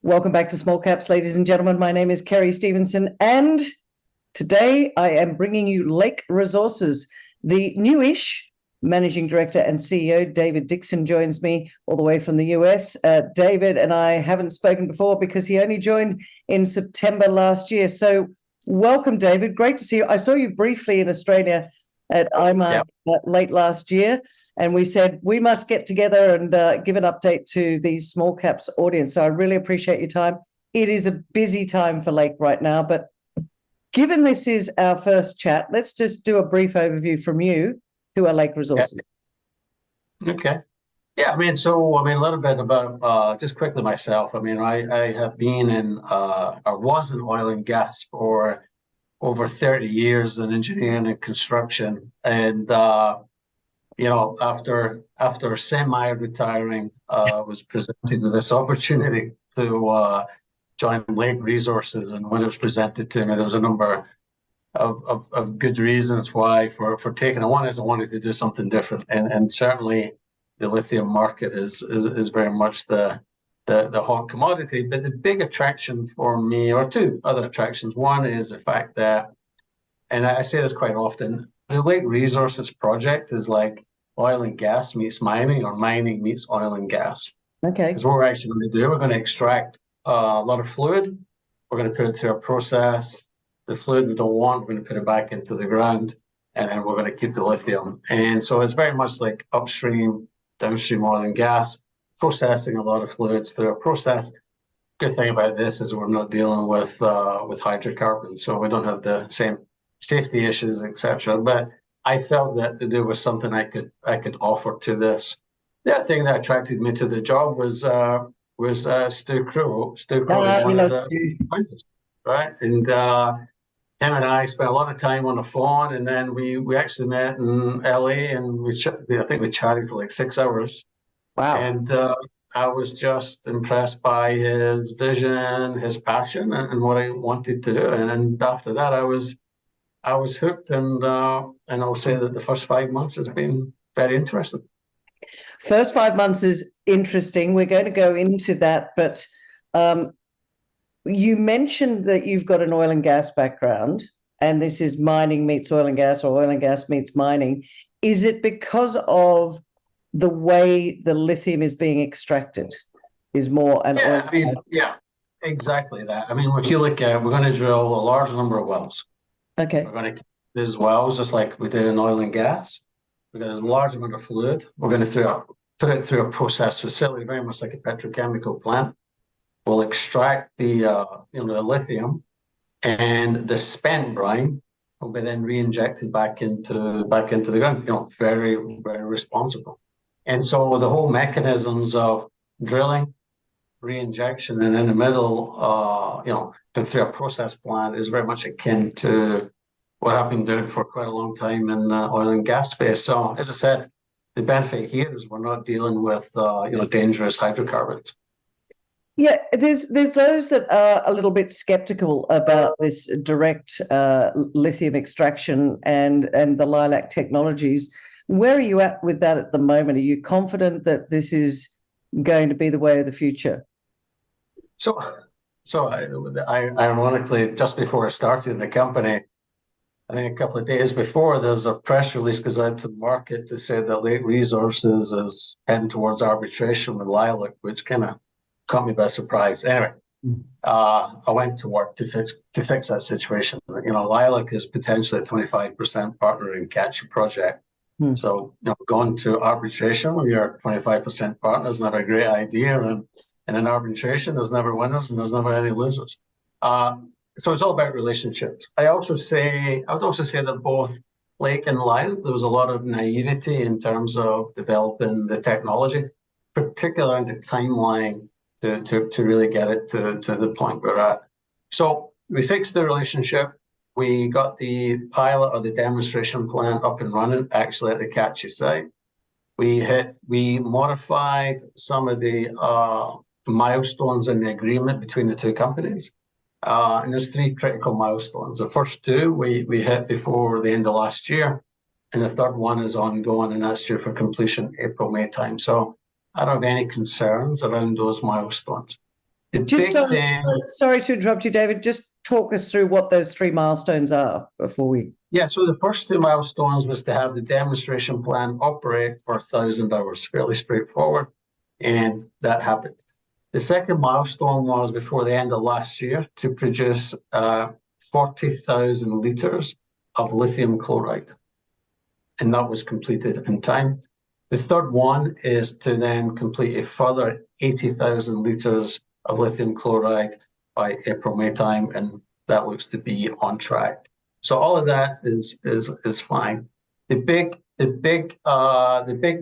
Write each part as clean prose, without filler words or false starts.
Welcome back to Small Caps, ladies and gentlemen. My name is Kerry Stevenson, and today I am bringing you Lake Resources. The newish Managing Director and CEO David Dickson joins me all the way from the US. David and I haven't spoken before because he only joined in September last year. So welcome, David. Great to see you. I saw you briefly in Australia at IMA late last year, and we said we must get together and give an update to the small caps audience. So I really appreciate your time. It is a busy time for Lake right now, but given this is our first chat, let's just do a brief overview from you. Who are Lake Resources? Okay. Yeah, a little bit about just quickly myself. I have been I was in oil and gas for over 30 years in engineering and construction. And, after semi-retiring, I was presented with this opportunity to join Lake Resources. And when it was presented to me, there was a number of good reasons why for taking it. One is I wanted to do something different. And certainly the lithium market is very much the hot commodity. But the big attraction for me, or two other attractions, one is the fact that, and I say this quite often, the Lake Resources project is like oil and gas meets mining, or mining meets oil and gas. Okay. Because what we're actually going to do, we're going to extract a lot of fluid. We're going to put it through a process. The fluid we don't want, we're going to put it back into the ground, and then we're going to keep the lithium. And so it's very much like upstream, downstream oil and gas, processing a lot of fluids through a process. Good thing about this is we're not dealing with hydrocarbons, so we don't have the same safety issues, etc. But I felt that there was something I could offer to this. The other thing that attracted me to the job was Stu Crow. Stu Crow is one of the apprentices, right? And him and I spent a lot of time on the phone, and then we actually met in LA, and I think we chatted for like 6 hours. Wow. And I was just impressed by his vision, his passion, and what I wanted to do. And then after that, I was hooked, and I'll say that the first 5 months has been very interesting. First 5 months is interesting. We're going to go into that, but you mentioned that you've got an oil and gas background, and this is mining meets oil and gas, or oil and gas meets mining. Is it because of the way the lithium is being extracted is more an oil? Yeah, exactly that. If you look at, we're going to drill a large number of wells. Okay. We're going to keep these wells just like we did in oil and gas. We've got this large amount of fluid. We're going to put it through a process facility, very much like a petrochemical plant. We'll extract the lithium, and the spent brine will be then re-injected back into the ground. Very, very responsible. And so the whole mechanisms of drilling, re-injection, and in the middle, going through a process plant is very much akin to what I've been doing for quite a long time in the oil and gas space. So, as I said, the benefit here is we're not dealing with dangerous hydrocarbons. Yeah, there's those that are a little bit skeptical about this direct lithium extraction and the Lilac technologies. Where are you at with that at the moment? Are you confident that this is going to be the way of the future? So ironically, just before I started in the company, I think a couple of days before, there's a press release goes out to the market to say that Lake Resources is heading towards arbitration with Lilac, which kind of caught me by surprise. Anyway, I went to work to fix that situation. Lilac is potentially a 25% partner in Kachi project. So, going to arbitration when you're a 25% partner is not a great idea. And in an arbitration, there's never winners and there's never any losers. So it's all about relationships. I would also say that both Lake and Lilac, there was a lot of naivety in terms of developing the technology, particularly the timeline to really get it to the point we're at. So we fixed the relationship. We got the pilot or the demonstration plant up and running, actually at the Kachi site. We modified some of the milestones in the agreement between the two companies. And there's 3 critical milestones. The first 2 we hit before the end of last year, and the third one is ongoing, and that's due for completion April, May time. So I don't have any concerns around those milestones. The Just big thing, sorry to interrupt you, David. Just talk us through what those 3 milestones are before we. yeah, so the first 2 milestones was to have the demonstration plant operate for 1,000 hours, fairly straightforward, and that happened. The second milestone was before the end of last year to produce 40,000 litres of lithium chloride, and that was completed in time. The third one is to then complete a further 80,000 litres of lithium chloride by April, May time, and that looks to be on track. So all of that is fine. The big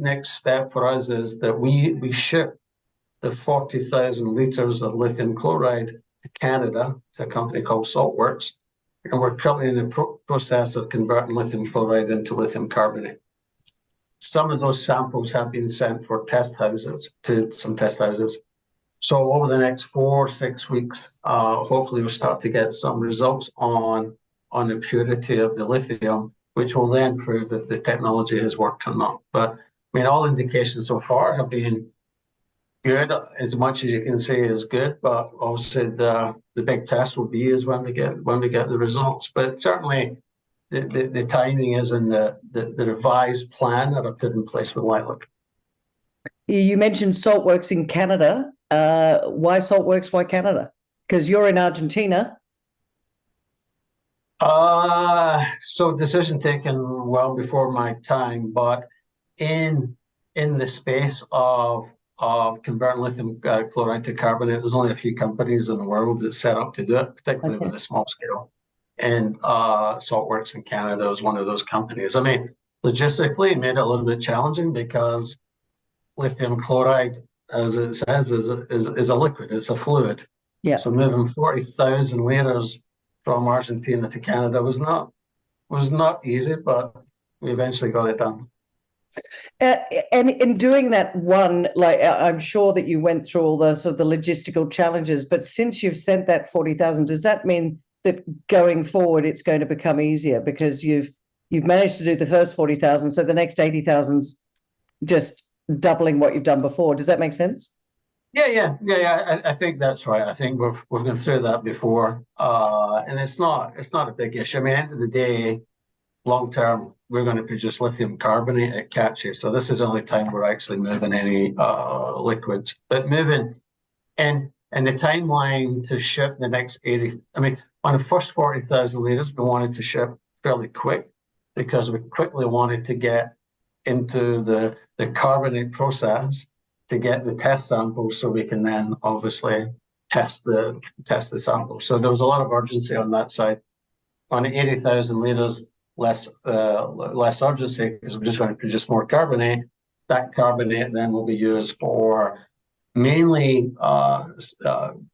next step for us is that we ship the 40,000 litres of lithium chloride to Canada to a company called Saltworks, and we're currently in the process of converting lithium chloride into lithium carbonate. Some of those samples have been sent for to some test houses. So over the next 4 or 6 weeks, hopefully we'll start to get some results on the purity of the lithium, which will then prove if the technology has worked or not. But I mean, all indications so far have been good, as much as you can say is good. But obviously, the big test will be is when we get the results. But certainly, the timing is in the revised plan that I put in place with Lilac. You mentioned Saltworks in Canada. Why Saltworks? Why Canada? Because you're in Argentina. So decision taken well before my time, but in the space of converting lithium chloride to carbonate, there's only a few companies in the world that set up to do it, particularly with a small scale. And Saltworks in Canada was one of those companies. I mean, logistically, it made it a little bit challenging because lithium chloride, as it says, is a liquid, it's a fluid. Yeah. So moving 40,000 litres from Argentina to Canada was not easy, but we eventually got it done. And in doing that one, like I'm sure that you went through all the sort of the logistical challenges, but since you've sent that 40,000, does that mean that going forward it's going to become easier because you've managed to do the first 40,000, so the next 80,000's just doubling what you've done before? Does that make sense? Yeah. I think that's right. I think we've gone through that before, and it's not a big issue. I mean, at the end of the day, long term, we're going to produce lithium carbonate at Kachi. So this is the only time we're actually moving any liquids. But moving and the timeline to ship the next 80, I mean, on the first 40,000 litres, we wanted to ship fairly quick because we quickly wanted to get into the carbonate process to get the test samples so we can then obviously test the samples. So there was a lot of urgency on that side. On the 80,000 litres, less urgency because we're just going to produce more carbonate. That carbonate then will be used for mainly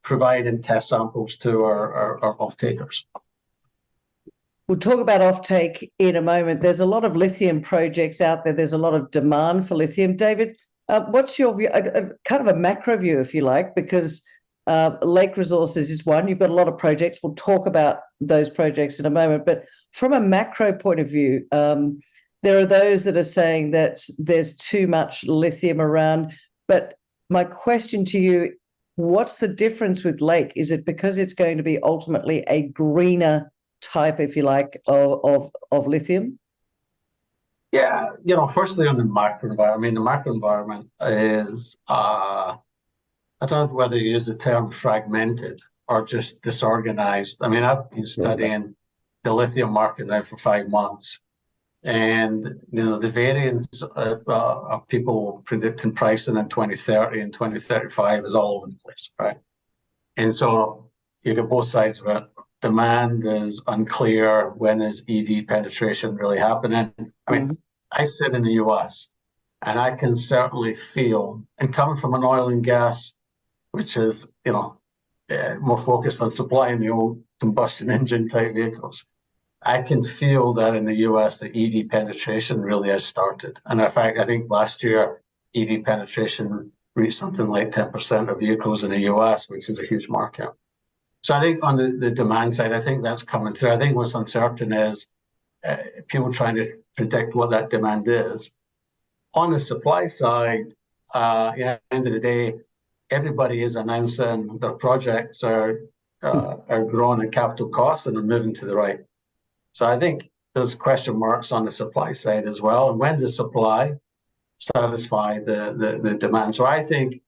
providing test samples to our off-takers. We'll talk about offtake in a moment. There's a lot of lithium projects out there. There's a lot of demand for lithium. David, what's your view, kind of a macro view, if you like, because Lake Resources is one. You've got a lot of projects. We'll talk about those projects in a moment. But from a macro point of view, there are those that are saying that there's too much lithium around. But my question to you, what's the difference with Lake? Is it because it's going to be ultimately a greener type, if you like, of lithium? Yeah, firstly on the macro environment, I mean, the macro environment is, I don't know whether you use the term fragmented or just disorganized. I mean, I've been studying the lithium market now for 5 months, and the variance of people predicting pricing in 2030 and 2035 is all over the place, right? And so you get both sides of it. Demand is unclear. When is EV penetration really happening? I mean, I sit in the US, and I can certainly feel, and coming from an oil and gas, which is, more focused on supplying the old combustion engine type vehicles, I can feel that in the US, the EV penetration really has started. And in fact, I think last year, EV penetration reached something like 10% of vehicles in the US, which is a huge market. So I think on the demand side, I think that's coming through. I think what's uncertain is people trying to predict what that demand is. On the supply side, at the end of the day, everybody is announcing their projects are growing in capital costs and are moving to the right. So I think there's question marks on the supply side as well. And when does supply satisfy the demand? So I think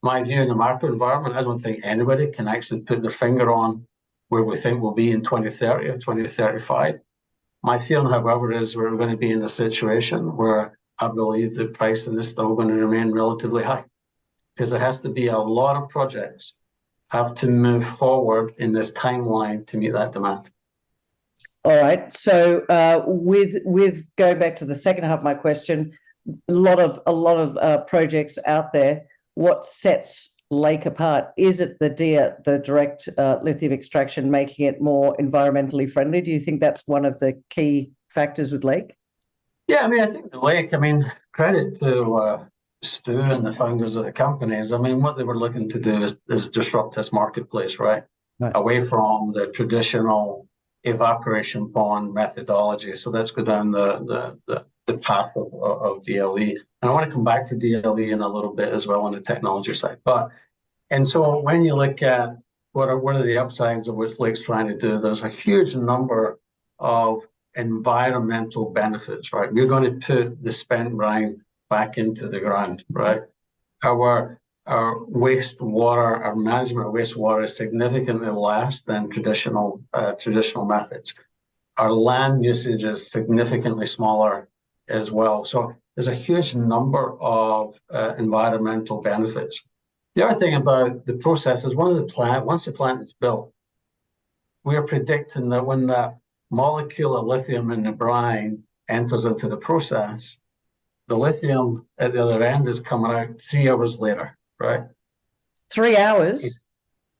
my view in the macro environment, I don't think anybody can actually put their finger on where we think we'll be in 2030 or 2035. My feeling, however, is we're going to be in a situation where I believe the pricing is still going to remain relatively high, because there has to be a lot of projects have to move forward in this timeline to meet that demand. All right. So with going back to the second half of my question, a lot of projects out there. What sets Lake apart? Is it the direct lithium extraction, making it more environmentally friendly? Do you think that's one of the key factors with Lake? Yeah, I mean, I think the Lake, I mean, credit to Stu and the founders of the companies. I mean, what they were looking to do is disrupt this marketplace, right? Away from the traditional evaporation pond methodology. So let's go down the path of DLE. And I want to come back to DLE in a little bit as well on the technology side. And so when you look at what are the upsides of what Lake's trying to do, there's a huge number of environmental benefits, right? We're going to put the spent brine back into the ground, right? Our wastewater, our management of wastewater is significantly less than traditional methods. Our land usage is significantly smaller as well. So there's a huge number of environmental benefits. The other thing about the process is once the plant is built, we are predicting that when that molecule of lithium in the brine enters into the process, the lithium at the other end is coming out 3 hours later, right? 3 hours?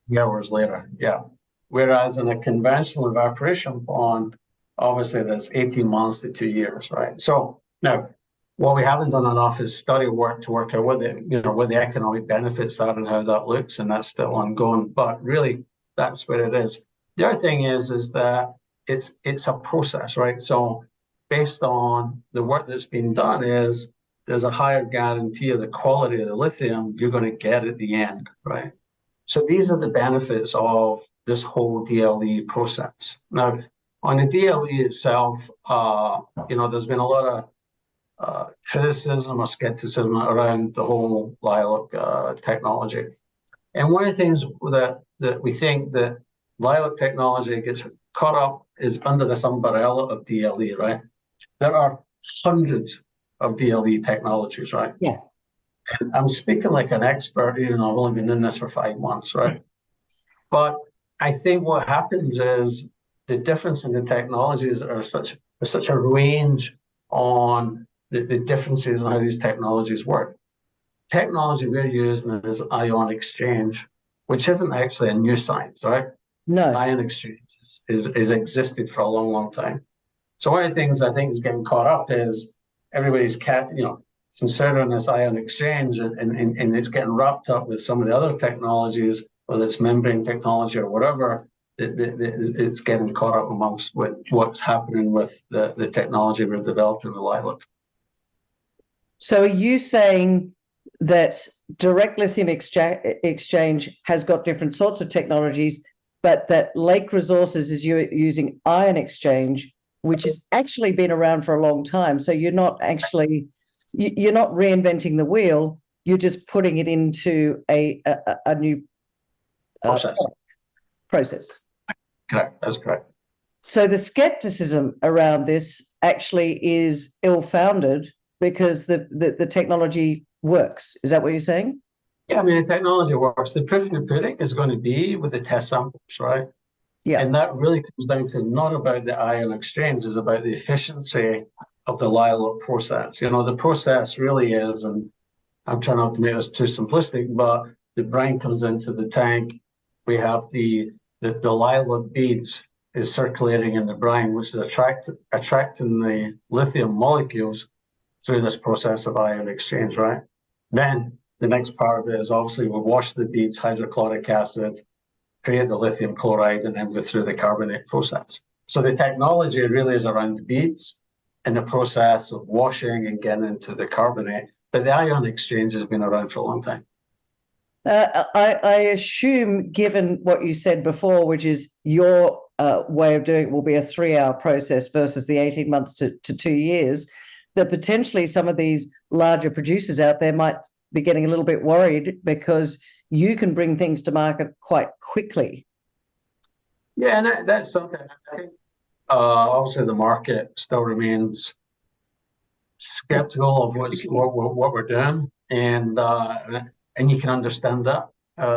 3 hours later, yeah. Whereas in a conventional evaporation pond, obviously that's 18 months to 2 years, right? So now, what we haven't done enough is study work to work out what the economic benefits are and how that looks, and that's still ongoing. But really, that's where it is. The other thing is that it's a process, right? So based on the work that's been done, there's a higher guarantee of the quality of the lithium you're going to get at the end, right? So these are the benefits of this whole DLE process. Now, on the DLE itself, there's been a lot of criticism or skepticism around the whole Lilac technology. And one of the things that we think that Lilac technology gets caught up is under this umbrella of DLE, right? There are hundreds of DLE technologies, right? Yeah. And I'm speaking like an expert, I've only been in this for 5 months, right? But I think what happens is the difference in the technologies are such a range on the differences in how these technologies work. Technology we're using is ion exchange, which isn't actually a new science, right? No. Ion exchange is existed for a long, long time. So one of the things I think is getting caught up is everybody's considering this ion exchange, and it's getting wrapped up with some of the other technologies, whether it's membrane technology or whatever. It's getting caught up amongst what's happening with the technology we're developing with Lilac. So are you saying that direct lithium exchange has got different sorts of technologies, but that Lake Resources is using ion exchange, which has actually been around for a long time? So you're not reinventing the wheel, you're just putting it into a new process. Correct, that's correct. So the skepticism around this actually is ill-founded because the technology works. Is that what you're saying? Yeah, I mean, the technology works. The proof in the pudding is going to be with the test samples, right? Yeah. And that really comes down to not about the ion exchange, it's about the efficiency of the Lilac process. The process really is, and I'm trying not to make this too simplistic, but the brine comes into the tank. We have the Lilac beads is circulating in the brine, which is attracting the lithium molecules through this process of ion exchange, right? Then the next part of it is obviously we wash the beads, hydrochloric acid, create the lithium chloride, and then go through the carbonate process. So the technology really is around the beads and the process of washing and getting into the carbonate. But the ion exchange has been around for a long time. I assume, given what you said before, which is your way of doing it will be a 3-hour process versus the 18 months to 2 years, that potentially some of these larger producers out there might be getting a little bit worried because you can bring things to market quite quickly. Yeah, and that's something I think. Obviously, the market still remains skeptical of what we're doing, and you can understand that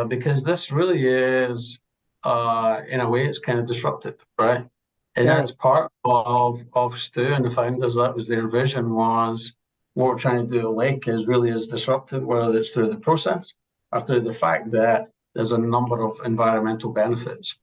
because this really is, in a way, it's kind of disruptive, right? And that's part of Stu and the founders. That was their vision, was what we're trying to do at Lake is really is disruptive, whether it's through the process or through the fact that there's a number of environmental benefits.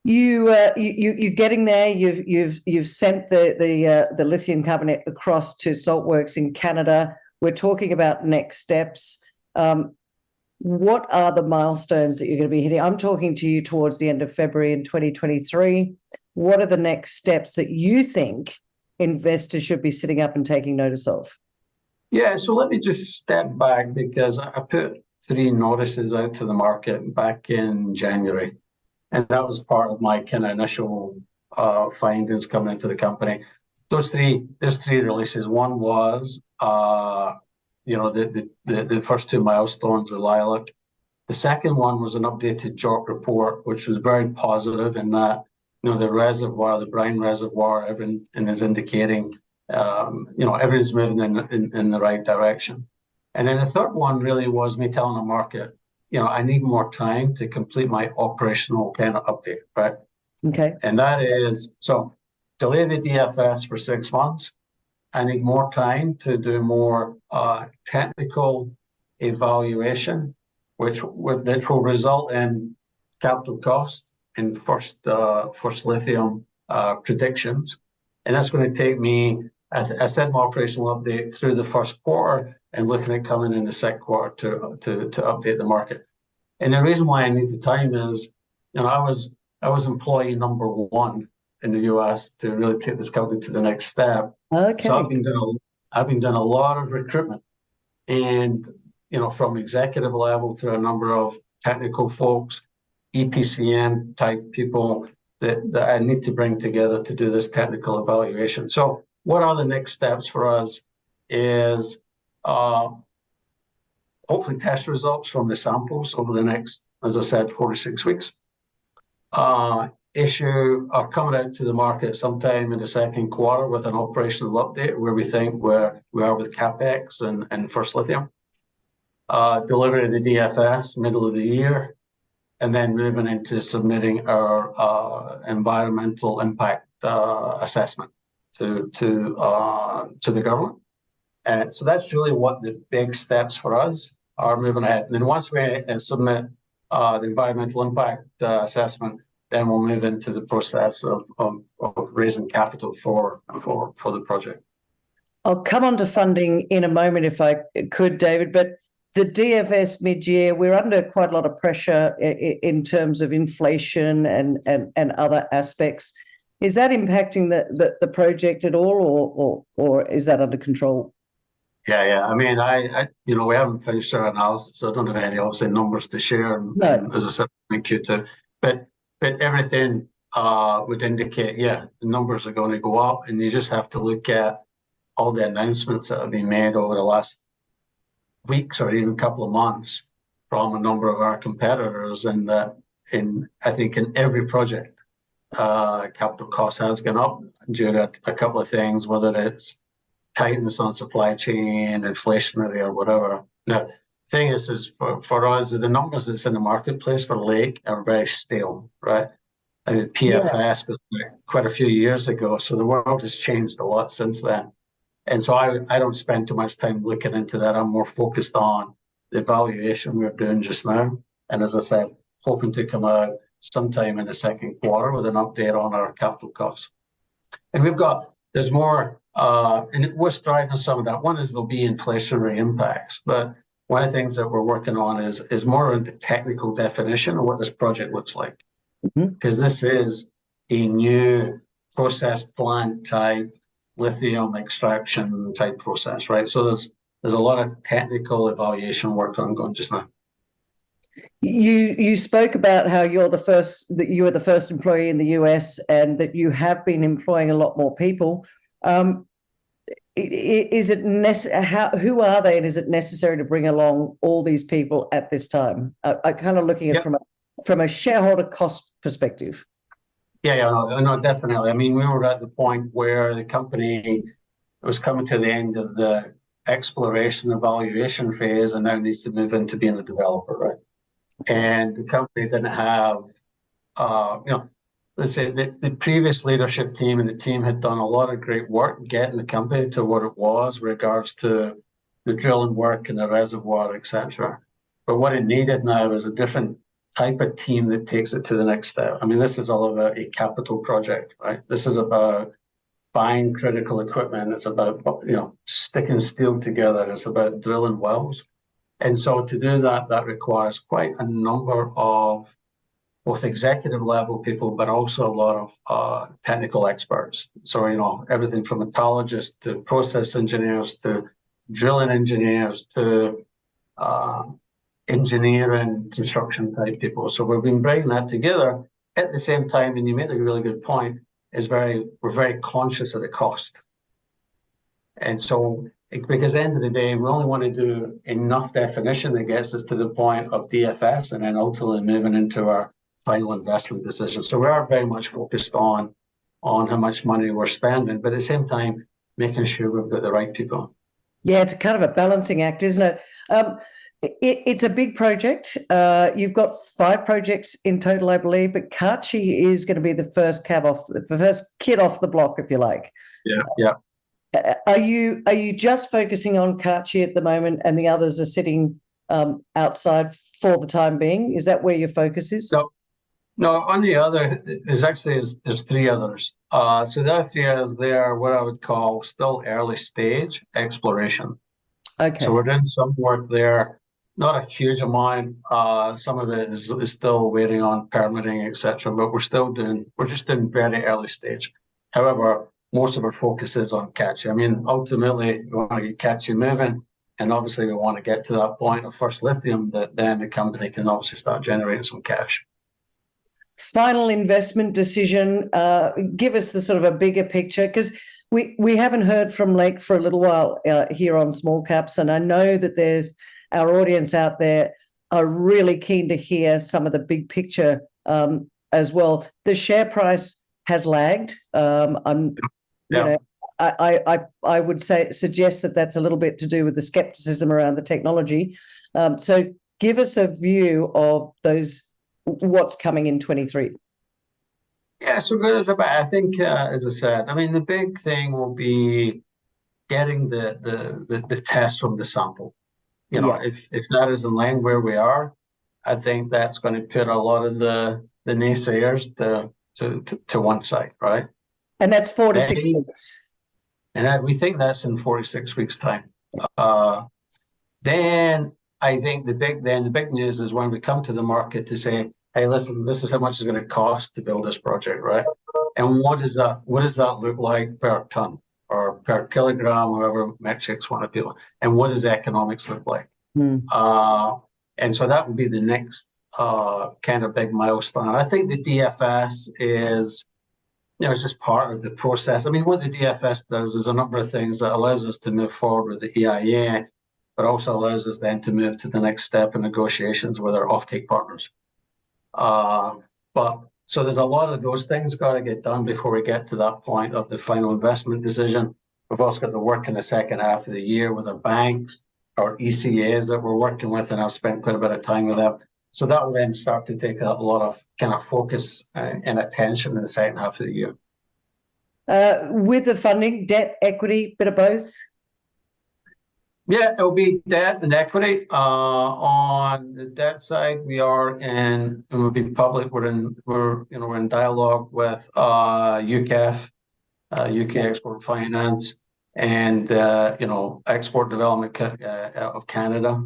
You're getting there. You've sent the lithium carbonate across to Saltworks in Canada. We're talking about next steps. What are the milestones that you're going to be hitting? I'm talking to you towards the end of February in 2023. What are the next steps that you think investors should be sitting up and taking notice of? Yeah, so let me just step back because I put 3 notices out to the market back in January. And that was part of my kind of initial findings coming into the company. There's 3 releases. One was, the first 2 milestones with Lilac. The second one was an updated JORC report, which was very positive in that, the reservoir, the brine reservoir, everything is indicating, everything's moving in the right direction. And then the third one really was me telling the market, I need more time to complete my operational kind of update, right? Okay. And that is, so delay the DFS for 6 months. I need more time to do more technical evaluation, which will result in capital cost in first lithium predictions. And that's going to take me, I said, my operational update through the first quarter and looking at coming in the second quarter to update the market. And the reason why I need the time is, I was employee number 1 in the US to really take this company to the next step. Okay. So I've been doing a lot of recruitment, and from executive level through a number of technical folks, EPCM type people that I need to bring together to do this technical evaluation. So what are the next steps for us is hopefully test results from the samples over the next, as I said, 4 to 6 weeks. Issue are coming out to the market sometime in the second quarter with an operational update where we think where we are with CapEx and first lithium. Delivery of the DFS middle of the year, and then moving into submitting our environmental impact assessment to the government. And so that's really what the big steps for us are moving ahead. And then once we submit the environmental impact assessment, then we'll move into the process of raising capital for the project. I'll come on to funding in a moment if I could, David, but the DFS mid-year, we're under quite a lot of pressure in terms of inflation and other aspects. Is that impacting the project at all, or is that under control? Yeah. I mean, we haven't finished our analysis, so I don't have any obviously numbers to share. And as I said, thank you to, but everything would indicate, the numbers are going to go up, and you just have to look at all the announcements that have been made over the last weeks or even couple of months from a number of our competitors, and I think in every project, capital cost has gone up due to a couple of things, whether it's tightness on supply chain, inflationary, or whatever. Now, the thing is for us, the numbers that's in the marketplace for Lake are very stale, right? I mean, PFS was quite a few years ago, so the world has changed a lot since then. And so I don't spend too much time looking into that. I'm more focused on the evaluation we're doing just now. And as I said, hoping to come out sometime in the second quarter with an update on our capital costs. And there's more, and what's driving some of that. One is there'll be inflationary impacts, but one of the things that we're working on is more of the technical definition of what this project looks like. Because this is a new process plant type lithium extraction type process, right? So there's a lot of technical evaluation work ongoing just now. You spoke about how that you were the first employee in the US and that you have been employing a lot more people. Is it who are they, and is it necessary to bring along all these people at this time? I kind of looking at it from a shareholder cost perspective. No, definitely. I mean, we were at the point where the company was coming to the end of the exploration evaluation phase and now needs to move into being a developer, right? And the company didn't have, let's say the previous leadership team and the team had done a lot of great work getting the company to what it was with regards to the drilling work and the reservoir, etc. But what it needed now is a different type of team that takes it to the next step. I mean, this is all about a capital project, right? This is about buying critical equipment. It's about, sticking steel together. It's about drilling wells. And so to do that, that requires quite a number of both executive level people, but also a lot of technical experts. So, everything from metallurgists to process engineers to drilling engineers to engineering, construction type people. So we've been bringing that together at the same time, and you made a really good point, we're very conscious of the cost. And so, because at the end of the day, we only want to do enough definition that gets us to the point of DFS and then ultimately moving into our final investment decision. So we are very much focused on how much money we're spending, but at the same time, making sure we've got the right people. Yeah, it's kind of a balancing act, isn't it? It's a big project. You've got 5 projects in total, I believe, but Kachi is going to be the first kid off the block, if you like. Yeah. Are you just focusing on Kachi at the moment, and the others are sitting outside for the time being? Is that where your focus is? No. On the other, there's 3 others. So the other 3 others, they are what I would call still early stage exploration. Okay. So we're doing some work there, not a huge amount. Some of it is still waiting on permitting, etc. But we're just doing very early stage. However, most of our focus is on Kachi. I mean, ultimately, we want to get Kachi moving, and obviously we want to get to that point of first lithium that then the company can obviously start generating some cash. Final investment decision. Give us the sort of a bigger picture, because we haven't heard from Lake for a little while here on Small Caps, and I know that there's our audience out there are really keen to hear some of the big picture as well. The share price has lagged. I would suggest that that's a little bit to do with the skepticism around the technology. So give us a view of what's coming in 23. Yeah, so I think, as I said, I mean, the big thing will be getting the test from the sample. If that is in line where we are, I think that's going to put a lot of the naysayers to one side, right? And that's 4 to 6 weeks. And we think that's in 46 weeks' time. Then I think the big news is when we come to the market to say, hey, listen, this is how much it's going to cost to build this project, right? And what does that look like per ton or per kilogram, however metrics want to be, and what does the economics look like? And so that would be the next kind of big milestone. I think the DFS is, it's just part of the process. I mean, what the DFS does is a number of things that allows us to move forward with the EIA, but also allows us then to move to the next step in negotiations with our offtake partners. But so there's a lot of those things got to get done before we get to that point of the final investment decision. We've also got the work in the second half of the year with our banks, our ECAs that we're working with, and I've spent quite a bit of time with them. So that will then start to take a lot of kind of focus and attention in the second half of the year. With the funding, debt, equity, bit of both? Yeah, it'll be debt and equity. On the debt side, and we'll be public. We're in dialogue with UKEF, UK Export Finance, and Export Development of Canada.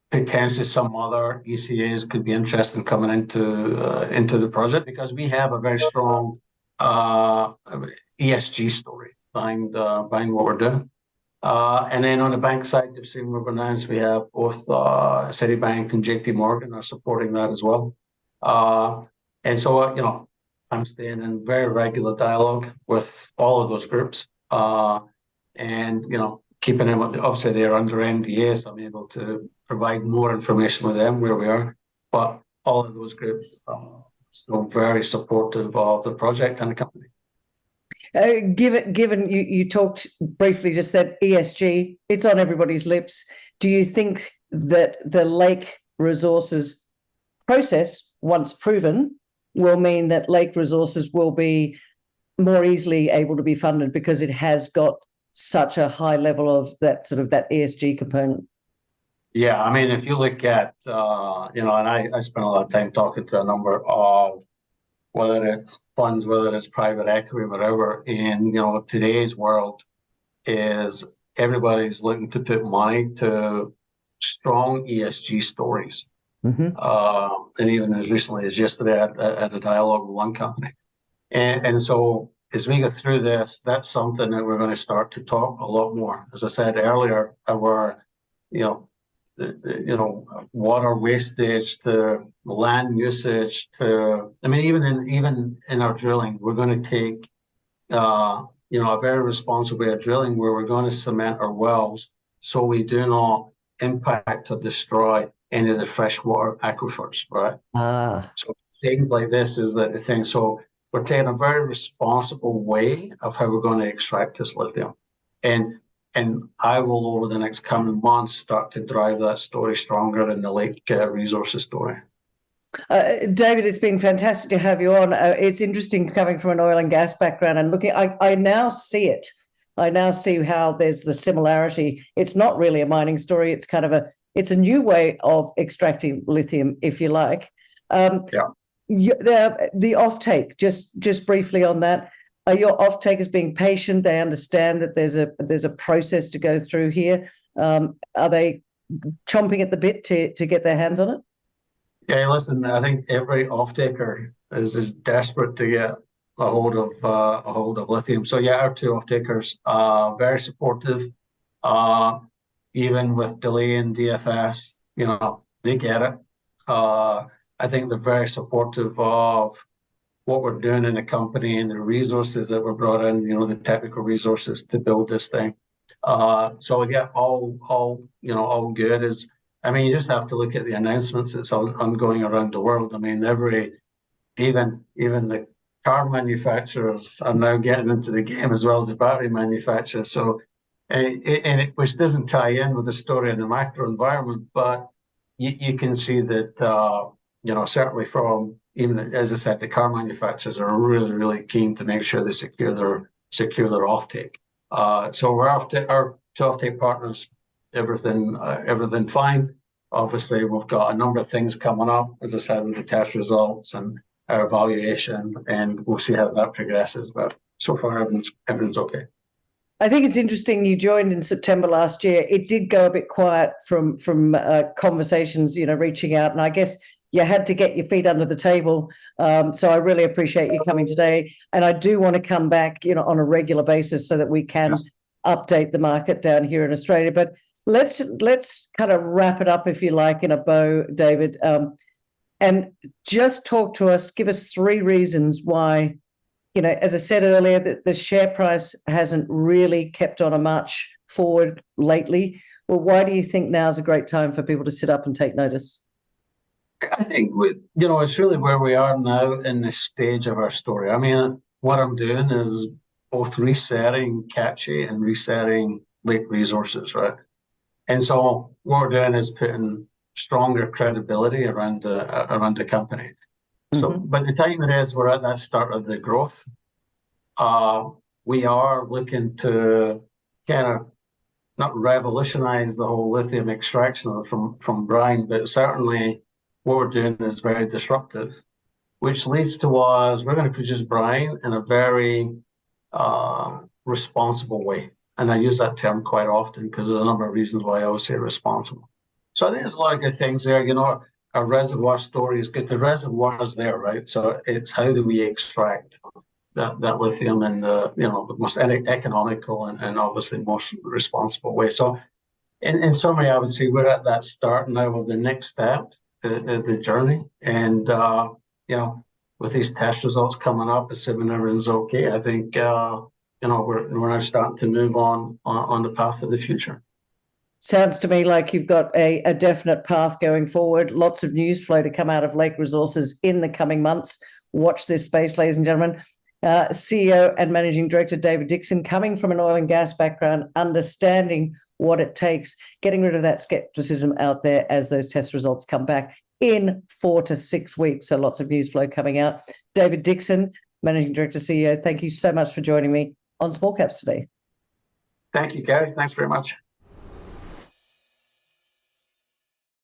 Potentially some other ECAs could be interested in coming into the project because we have a very strong ESG story behind what we're doing. And then on the bank side, you've seen we've announced we have both Citibank and JP Morgan are supporting that as well. And so, I'm staying in very regular dialogue with all of those groups. And, keeping them, obviously they're under NDA, so I'm able to provide more information with them where we are. But all of those groups are still very supportive of the project and the company. Given you talked briefly just that ESG, it's on everybody's lips. Do you think that the Lake Resources process, once proven, will mean that Lake Resources will be more easily able to be funded because it has got such a high level of that sort of that ESG component? Yeah, I mean, if you look at, and I spent a lot of time talking to a number of, whether it's funds, whether it's private equity, whatever, in, today's world is everybody's looking to put money to strong ESG stories. And even as recently as yesterday, I had a dialogue with one company. And so as we go through this, that's something that we're going to start to talk a lot more. As I said earlier, our, water wastage to land usage to, even in our drilling, we're going to take, a very responsible way of drilling where we're going to cement our wells so we do not impact or destroy any of the freshwater aquifers, right? So things like this is the thing. So we're taking a very responsible way of how we're going to extract this lithium. And I will, over the next coming months, start to drive that story stronger in the Lake Resources story. David, it's been fantastic to have you on. It's interesting coming from an oil and gas background and looking, I now see it. I now see how there's the similarity. It's not really a mining story. It's kind of it's a new way of extracting lithium, if you like. The offtake, just briefly on that. Are your off-takers being patient? They understand that there's a process to go through here. Are they chomping at the bit to get their hands on it? Yeah, listen, I think every off-taker is desperate to get a hold of lithium. So yeah, our two off-takers are very supportive. Even with delay in DFS, they get it. I think they're very supportive of what we're doing in the company and the resources that were brought in, the technical resources to build this thing. So yeah, all good. You just have to look at the announcements that's ongoing around the world. Even the car manufacturers are now getting into the game as well as the battery manufacturers. So, which doesn't tie in with the story in the macro environment, but you can see that, certainly from, even as I said, the car manufacturers are really, really keen to make sure they secure their offtake. So we're our two offtake partners, everything fine. Obviously, we've got a number of things coming up, as I said, with the test results and our evaluation, and we'll see how that progresses. But so far, everything's okay. I think it's interesting. You joined in September last year. It did go a bit quiet from conversations, reaching out, and I guess you had to get your feet under the table. So I really appreciate you coming today, and I do want to come back, on a regular basis so that we can update the market down here in Australia. But let's kind of wrap it up, if you like, in a bow, David, and just talk to us. Give us 3 reasons why. As I said earlier, that the share price hasn't really kept on a march forward lately. Well, why do you think now is a great time for people to sit up and take notice? I think it's really where we are now in the stage of our story. What I'm doing is both resetting Kachi and resetting Lake Resources, right? And so what we're doing is putting stronger credibility around the company. So, by the time it is, we're at that start of the growth. We are looking to kind of not revolutionize the whole lithium extraction from brine, but certainly what we're doing is very disruptive, which leads to us, we're going to produce brine in a very responsible way. And I use that term quite often because there's a number of reasons why I always say responsible. So I think there's a lot of good things there. Our reservoir story is good. The reservoir is there, right? So it's how do we extract that lithium in the the most economical and obviously most responsible way. So in summary, I would say we're at that start now of the next step, the journey, and with these test results coming up, assuming everything's okay, I think we're now starting to move on the path of the future. Sounds to me like you've got a definite path going forward. Lots of news flow to come out of Lake Resources in the coming months. Watch this space, ladies and gentlemen. CEO and Managing Director David Dickson, coming from an oil and gas background, understanding what it takes, getting rid of that skepticism out there as those test results come back in 4 to 6 weeks. So lots of news flow coming out. David Dickson, Managing Director, CEO, thank you so much for joining me on Small Caps today. Thank you, Gary. Thanks very much.